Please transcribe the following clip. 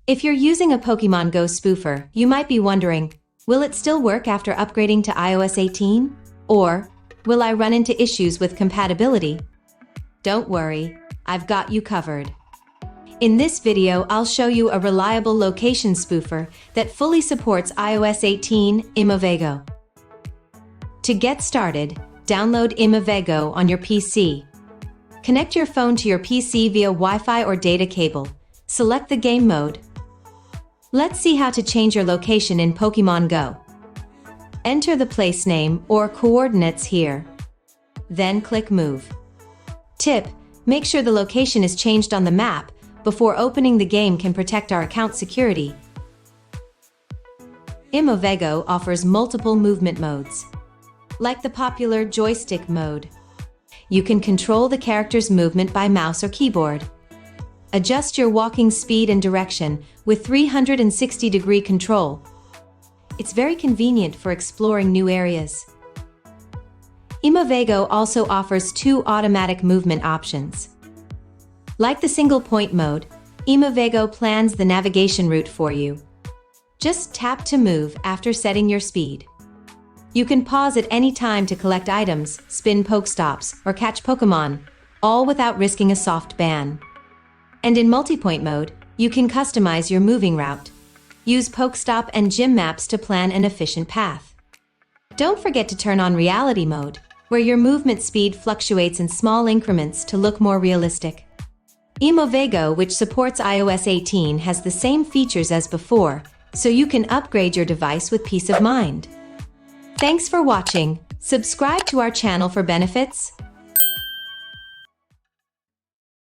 If you're using a Pokemon Go Spoofer, you might be wondering, will it still work after upgrading to iOS 18? Or, will I run into issues with compatibility? Don't worry, I've got you covered. In this video, I'll show you a reliable location spoofer that fully supports iOS 18-iMoveGo. To get started, download iMoveGo on your PC. Connect your phone to your PC via Wi-Fi or data cable. Select the game mode. Let's see how to change your location in Pokemon Go. Enter the place name or coordinates here. Then click Move. Tip: make sure the location is changed on the map before opening the game can protect our account security. iMoveGo offers multiple movement modes. Like the popular Joystick Mode, you can control the character's movement by mouse or keyboard. Adjust your walking speed and direction with 360-degree control. It's very convenient for exploring new areas. iMoveGo also offers two automatic movement options. Like the single-point mode, iMoveGo plans the navigation route for you. Just tap to move after setting your speed. You can pause at any time to collect items, spin Pokestops, or catch Pokemon, all without risking a soft ban. And in multi-point mode, you can customize your moving route. Use Pokestop and gym maps to plan an efficient path. Don't forget to turn on reality mode, where your movement speed fluctuates in small increments to look more realistic. iMoveGo, which supports iOS 18, has the same features as before, so you can upgrade your device with peace of mind. Thanks for watching. Subscribe to our channel for benefits.